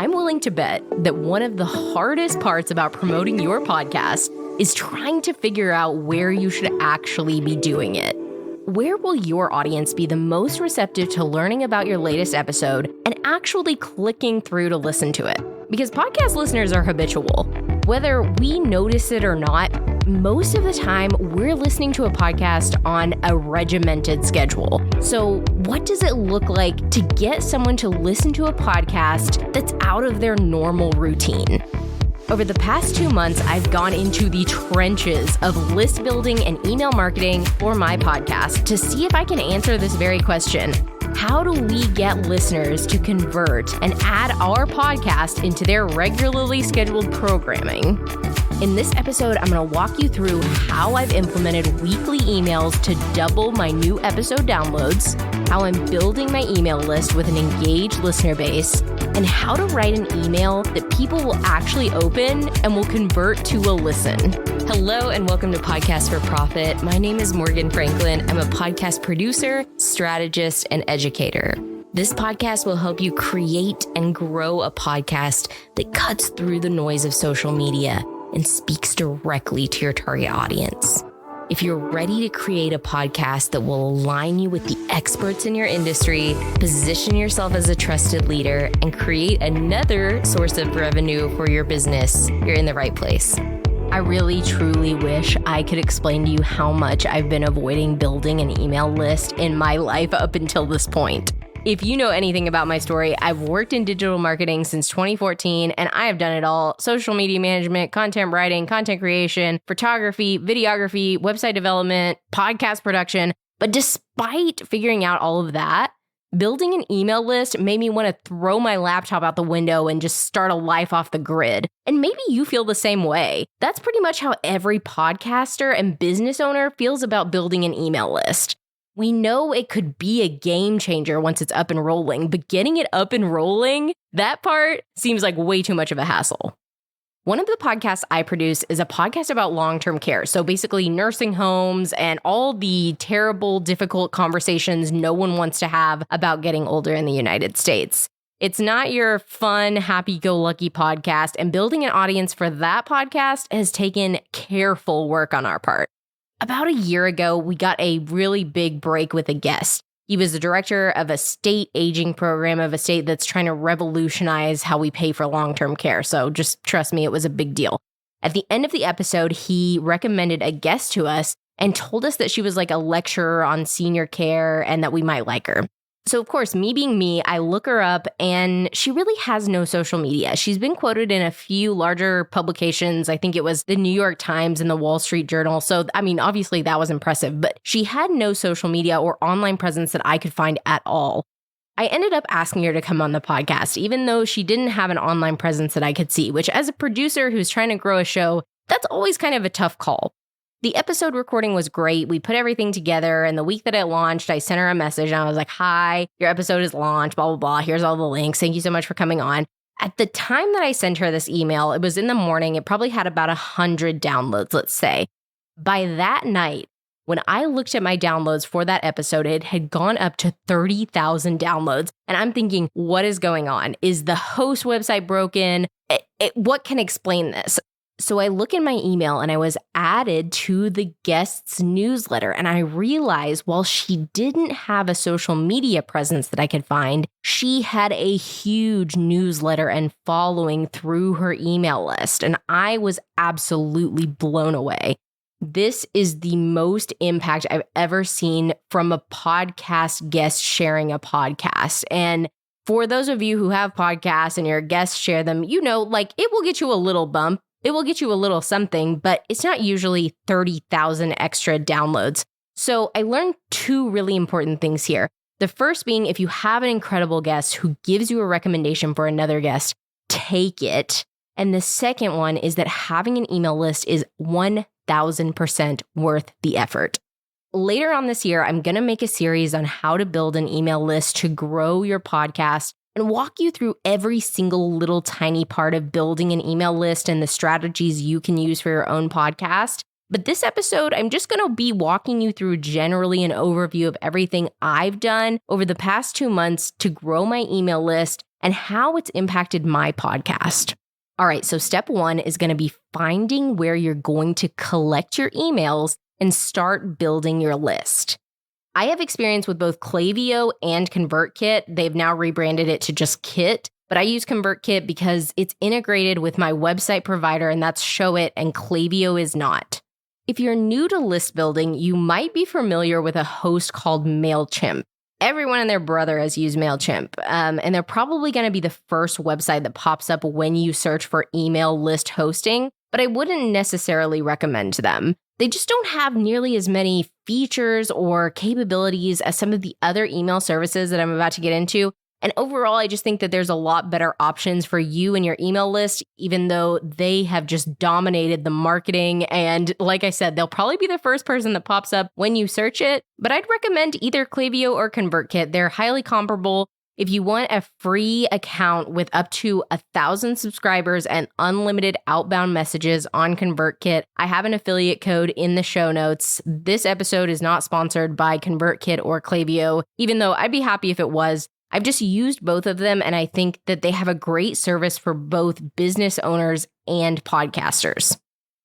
I'm willing to bet that one of the hardest parts about promoting your podcast is trying to figure out where you should actually be doing it. Where will your audience be the most receptive to learning about your latest episode and actually clicking through to listen to it? Because podcast listeners are habitual. Whether we notice it or not, most of the time we're listening to a podcast on a regimented schedule. So what does it look like to get someone to listen to a podcast that's out of their normal routine? Over the past 2 months, I've gone into the trenches of list building and email marketing for my podcast to see if I can answer this very question. How do we get listeners to convert and add our podcast into their regularly scheduled programming? In this episode, I'm going to walk you through how I've implemented weekly emails to double my new episode downloads, how I'm building my email list with an engaged listener base, and how to write an email that people will actually open and will convert to a listen. Hello and welcome to Podcast for Profit. My name is Morgan Franklin. I'm a podcast producer, strategist, and educator. This podcast will help you create and grow a podcast that cuts through the noise of social media and speaks directly to your target audience. If you're ready to create a podcast that will align you with the experts in your industry, position yourself as a trusted leader, and create another source of revenue for your business, you're in the right place. I really, truly wish I could explain to you how much I've been avoiding building an email list in my life up until this point. If you know anything about my story, I've worked in digital marketing since 2014, and I have done it all: social media management, content writing, content creation, photography, videography, website development, podcast production. But despite figuring out all of that, building an email list made me want to throw my laptop out the window and just start a life off the grid. And maybe you feel the same way. That's pretty much how every podcaster and business owner feels about building an email list. We know it could be a game changer once it's up and rolling, but getting it up and rolling, that part seems like way too much of a hassle. One of the podcasts I produce is a podcast about long-term care. So basically nursing homes and all the terrible, difficult conversations no one wants to have about getting older in the United States. It's not your fun, happy-go-lucky podcast, and building an audience for that podcast has taken careful work on our part. About a year ago, we got a really big break with a guest. He was the director of a state aging program of a state that's trying to revolutionize how we pay for long-term care. So just trust me, it was a big deal. At the end of the episode, he recommended a guest to us and told us that she was like a lecturer on senior care and that we might like her. So of course, me being me, I look her up and she really has no social media. She's been quoted in a few larger publications. I think it was the New York Times and the Wall Street Journal. So, I mean, obviously that was impressive, but she had no social media or online presence that I could find at all. I ended up asking her to come on the podcast, even though she didn't have an online presence that I could see, which as a producer who's trying to grow a show, that's always kind of a tough call. The episode recording was great. We put everything together, and the week that it launched, I sent her a message and I was like, "Hi, your episode is launched, blah, blah, blah. Here's all the links. Thank you so much for coming on." At the time that I sent her this email, it was in the morning. It probably had about 100 downloads, let's say. By that night, when I looked at my downloads for that episode, it had gone up to 30,000 downloads. And I'm thinking, what is going on? Is the host website broken? What can explain this? So I look in my email and I was added to the guest's newsletter, and I realized while she didn't have a social media presence that I could find, she had a huge newsletter and following through her email list, and I was absolutely blown away. This is the most impact I've ever seen from a podcast guest sharing a podcast. And for those of you who have podcasts and your guests share them, you know, like it will get you a little bump. It will get you a little something, but it's not usually 30,000 extra downloads. So I learned two really important things here. The first being, if you have an incredible guest who gives you a recommendation for another guest, take it. And the second one is that having an email list is 1,000% worth the effort. Later on this year, I'm going to make a series on how to build an email list to grow your podcast and walk you through every single little tiny part of building an email list and the strategies you can use for your own podcast. But this episode, I'm just going to be walking you through generally an overview of everything I've done over the past 2 months to grow my email list and how it's impacted my podcast. All right, so step 1 is going to be finding where you're going to collect your emails and start building your list. I have experience with both Klaviyo and ConvertKit. They've now rebranded it to just Kit, but I use ConvertKit because it's integrated with my website provider, and that's Showit, and Klaviyo is not. If you're new to list building, you might be familiar with a host called MailChimp. Everyone and their brother has used MailChimp, and they're probably going to be the first website that pops up when you search for email list hosting, but I wouldn't necessarily recommend them. They just don't have nearly as many features or capabilities as some of the other email services that I'm about to get into. And overall, I just think that there's a lot better options for you and your email list, even though they have just dominated the marketing. And like I said, they'll probably be the first person that pops up when you search it. But I'd recommend either Klaviyo or ConvertKit. They're highly comparable. If you want a free account with up to 1,000 subscribers and unlimited outbound messages on ConvertKit, I have an affiliate code in the show notes. This episode is not sponsored by ConvertKit or Klaviyo, even though I'd be happy if it was. I've just used both of them, and I think that they have a great service for both business owners and podcasters.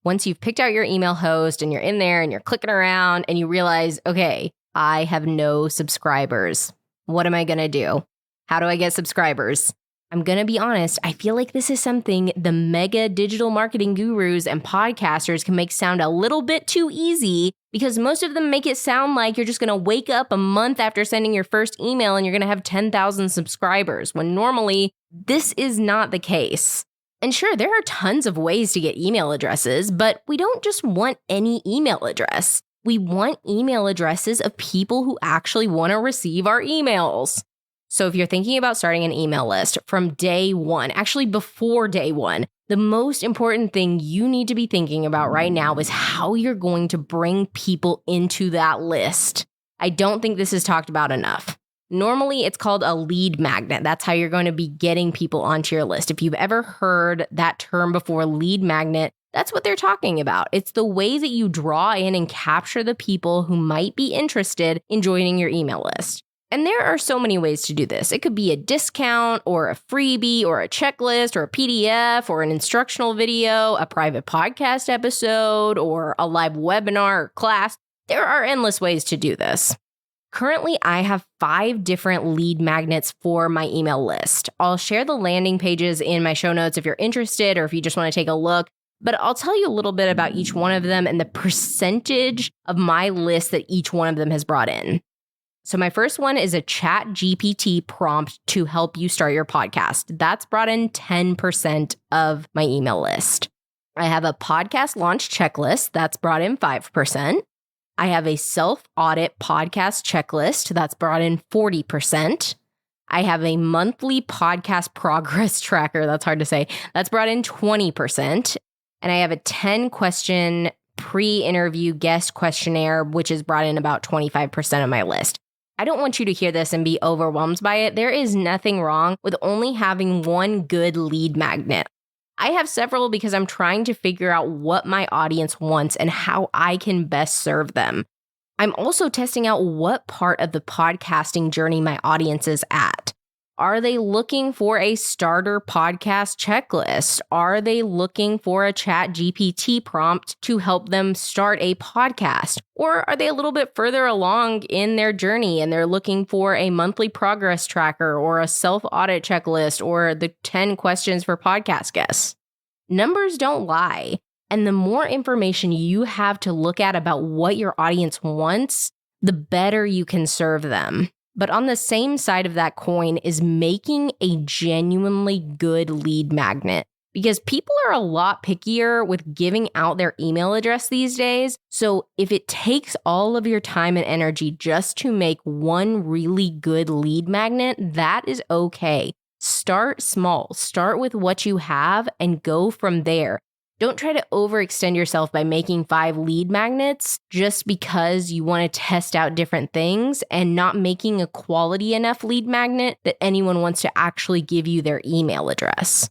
Once you've picked out your email host and you're in there and you're clicking around and you realize, okay, I have no subscribers. What am I going to do? How do I get subscribers? I'm going to be honest, I feel like this is something the mega digital marketing gurus and podcasters can make sound a little bit too easy, because most of them make it sound like you're just going to wake up a month after sending your first email and you're going to have 10,000 subscribers, when normally this is not the case. And sure, there are tons of ways to get email addresses, but we don't just want any email address. We want email addresses of people who actually want to receive our emails. So if you're thinking about starting an email list from day one, actually before day one, the most important thing you need to be thinking about right now is how you're going to bring people into that list. I don't think this is talked about enough. Normally, it's called a lead magnet. That's how you're going to be getting people onto your list. If you've ever heard that term before, lead magnet, that's what they're talking about. It's the way that you draw in and capture the people who might be interested in joining your email list. And there are so many ways to do this. It could be a discount or a freebie or a checklist or a PDF or an instructional video, a private podcast episode, or a live webinar or class. There are endless ways to do this. Currently, I have 5 different lead magnets for my email list. I'll share the landing pages in my show notes if you're interested or if you just want to take a look. But I'll tell you a little bit about each one of them and the percentage of my list that each one of them has brought in. So my first one is a ChatGPT prompt to help you start your podcast. That's brought in 10% of my email list. I have a podcast launch checklist. That's brought in 5%. I have a self-audit podcast checklist. That's brought in 40%. I have a monthly podcast progress tracker. That's hard to say. That's brought in 20%. And I have a 10-question pre-interview guest questionnaire, which has brought in about 25% of my list. I don't want you to hear this and be overwhelmed by it. There is nothing wrong with only having one good lead magnet. I have several because I'm trying to figure out what my audience wants and how I can best serve them. I'm also testing out what part of the podcasting journey my audience is at. Are they looking for a starter podcast checklist? Are they looking for a ChatGPT prompt to help them start a podcast? Or are they a little bit further along in their journey and they're looking for a monthly progress tracker or a self-audit checklist or the 10 questions for podcast guests? Numbers don't lie. And the more information you have to look at about what your audience wants, the better you can serve them. But on the same side of that coin is making a genuinely good lead magnet, because people are a lot pickier with giving out their email address these days. So if it takes all of your time and energy just to make one really good lead magnet, that is okay. Start small, start with what you have and go from there. Don't try to overextend yourself by making 5 lead magnets just because you want to test out different things and not making a quality enough lead magnet that anyone wants to actually give you their email address.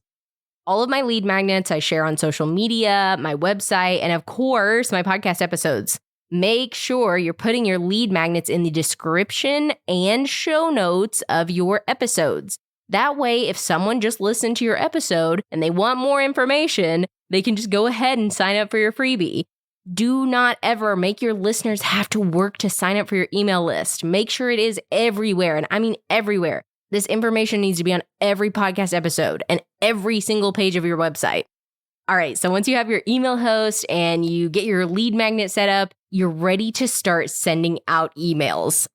All of my lead magnets I share on social media, my website, and of course, my podcast episodes. Make sure you're putting your lead magnets in the description and show notes of your episodes. That way, if someone just listened to your episode and they want more information, they can just go ahead and sign up for your freebie. Do not ever make your listeners have to work to sign up for your email list. Make sure it is everywhere, and I mean everywhere. This information needs to be on every podcast episode and every single page of your website. All right, so once you have your email host and you get your lead magnet set up, you're ready to start sending out emails.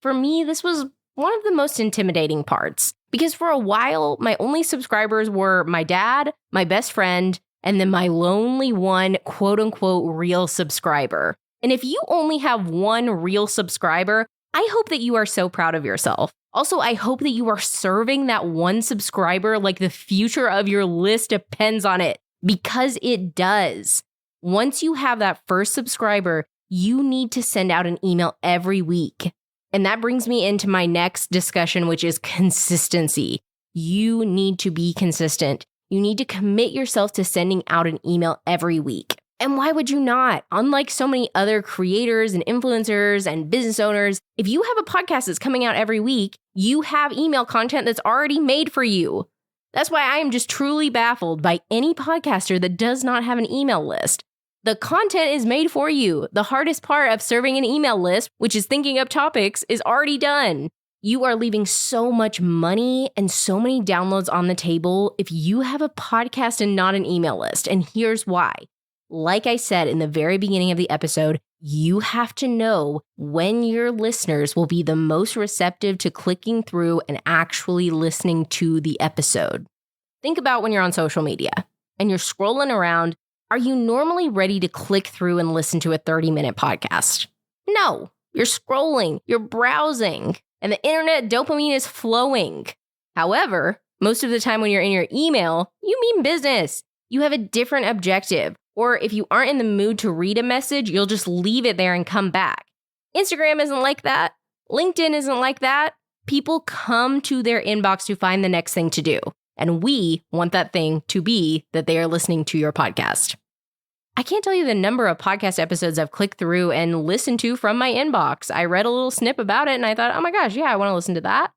For me, this was one of the most intimidating parts because for a while, my only subscribers were my dad, my best friend, and then my lonely one, quote unquote, real subscriber. And if you only have one real subscriber, I hope that you are so proud of yourself. Also, I hope that you are serving that one subscriber like the future of your list depends on it, because it does. Once you have that first subscriber, you need to send out an email every week. And that brings me into my next discussion, which is consistency. You need to be consistent. You need to commit yourself to sending out an email every week. And why would you not? Unlike so many other creators and influencers and business owners, if you have a podcast that's coming out every week, you have email content that's already made for you. That's why I am just truly baffled by any podcaster that does not have an email list. The content is made for you. The hardest part of serving an email list, which is thinking up topics, is already done. You are leaving so much money and so many downloads on the table if you have a podcast and not an email list. And here's why. Like I said in the very beginning of the episode, you have to know when your listeners will be the most receptive to clicking through and actually listening to the episode. Think about when you're on social media and you're scrolling around. Are you normally ready to click through and listen to a 30-minute podcast? No, you're scrolling, you're browsing, and the internet dopamine is flowing. However, most of the time when you're in your email, you mean business. You have a different objective. Or if you aren't in the mood to read a message, you'll just leave it there and come back. Instagram isn't like that. LinkedIn isn't like that. People come to their inbox to find the next thing to do. And we want that thing to be that they are listening to your podcast. I can't tell you the number of podcast episodes I've clicked through and listened to from my inbox. I read a little snip about it and I thought, oh my gosh, yeah, I want to listen to that.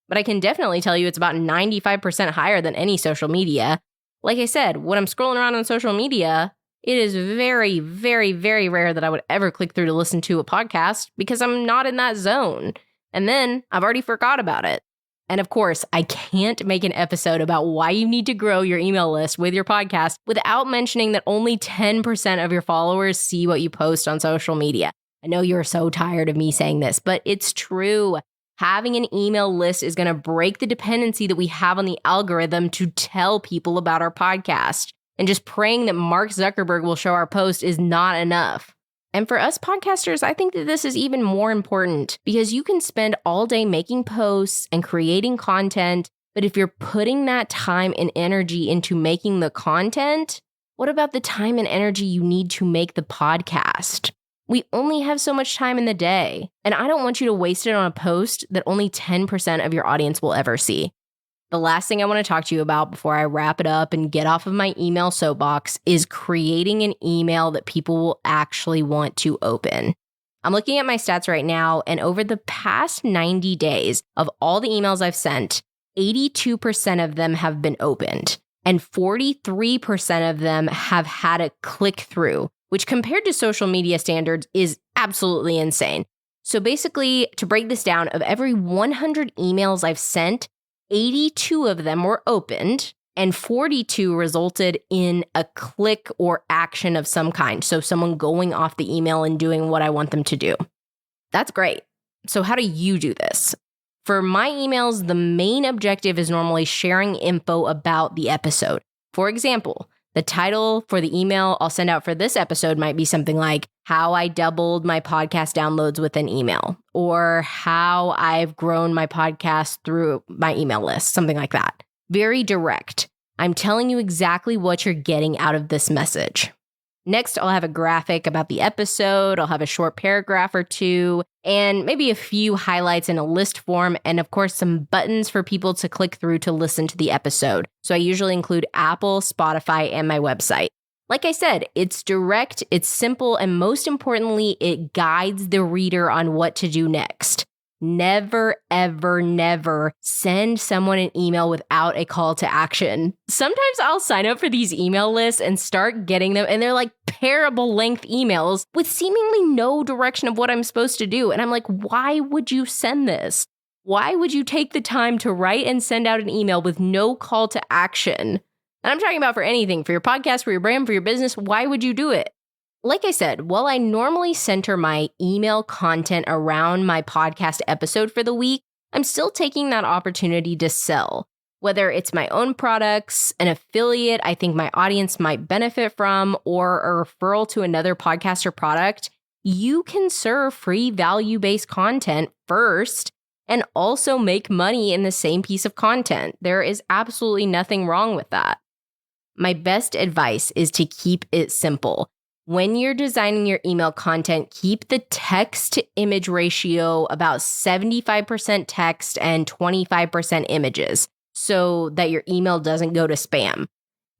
But I can definitely tell you it's about 95% higher than any social media. Like I said, when I'm scrolling around on social media, it is very, very, very rare that I would ever click through to listen to a podcast because I'm not in that zone. And then I've already forgot about it. And of course, I can't make an episode about why you need to grow your email list with your podcast without mentioning that only 10% of your followers see what you post on social media. I know you're so tired of me saying this, but it's true. Having an email list is going to break the dependency that we have on the algorithm to tell people about our podcast. And just praying that Mark Zuckerberg will show our post is not enough. And for us podcasters, I think that this is even more important because you can spend all day making posts and creating content, but if you're putting that time and energy into making the content, what about the time and energy you need to make the podcast? We only have so much time in the day, and I don't want you to waste it on a post that only 10% of your audience will ever see. The last thing I want to talk to you about before I wrap it up and get off of my email soapbox is creating an email that people will actually want to open. I'm looking at my stats right now, and over the past 90 days of all the emails I've sent, 82% of them have been opened, and 43% of them have had a click through, which compared to social media standards is absolutely insane. So basically, to break this down, of every 100 emails I've sent, 82 of them were opened and 42 resulted in a click or action of some kind. So someone going off the email and doing what I want them to do. That's great. So how do you do this? For my emails, the main objective is normally sharing info about the episode. For example, the title for the email I'll send out for this episode might be something like how I doubled my podcast downloads with an email, or how I've grown my podcast through my email list, something like that. Very direct. I'm telling you exactly what you're getting out of this message. Next, I'll have a graphic about the episode. I'll have a short paragraph or two, and maybe a few highlights in a list form, and of course, some buttons for people to click through to listen to the episode. So I usually include Apple, Spotify, and my website. Like I said, it's direct, it's simple, and most importantly, it guides the reader on what to do next. Never, ever, never send someone an email without a call to action. Sometimes I'll sign up for these email lists and start getting them, and they're like parable length emails with seemingly no direction of what I'm supposed to do. And I'm like, why would you send this? Why would you take the time to write and send out an email with no call to action? And I'm talking about for anything, for your podcast, for your brand, for your business. Why would you do it? Like I said, while I normally center my email content around my podcast episode for the week, I'm still taking that opportunity to sell. Whether it's my own products, an affiliate I think my audience might benefit from, or a referral to another podcast or product, you can serve free value-based content first and also make money in the same piece of content. There is absolutely nothing wrong with that. My best advice is to keep it simple. When you're designing your email content, keep the text to image ratio about 75% text and 25% images so that your email doesn't go to spam.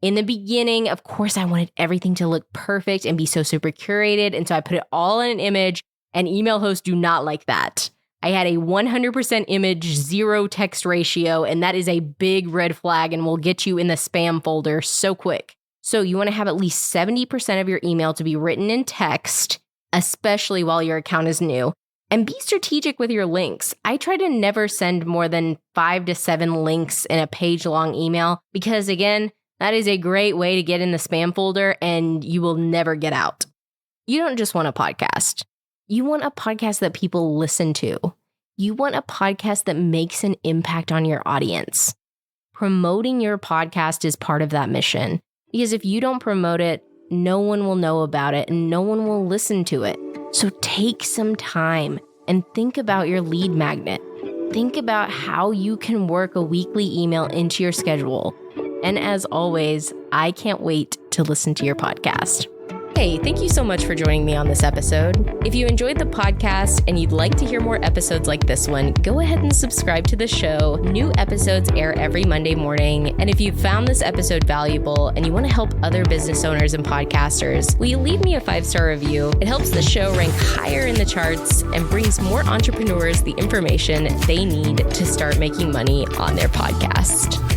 In the beginning, of course, I wanted everything to look perfect and be so super curated. And so I put it all in an image, and email hosts do not like that. I had a 100% image, 0 text ratio, and that is a big red flag and will get you in the spam folder so quick. So you want to have at least 70% of your email to be written in text, especially while your account is new. And be strategic with your links. I try to never send more than 5 to 7 links in a page-long email because, again, that is a great way to get in the spam folder and you will never get out. You don't just want a podcast. You want a podcast that people listen to. You want a podcast that makes an impact on your audience. Promoting your podcast is part of that mission. Because if you don't promote it, no one will know about it and no one will listen to it. So take some time and think about your lead magnet. Think about how you can work a weekly email into your schedule. And as always, I can't wait to listen to your podcast. Hey, thank you so much for joining me on this episode. If you enjoyed the podcast and you'd like to hear more episodes like this one, go ahead and subscribe to the show. New episodes air every Monday morning. And if you found this episode valuable and you want to help other business owners and podcasters, will you leave me a 5-star review? It helps the show rank higher in the charts and brings more entrepreneurs the information they need to start making money on their podcast.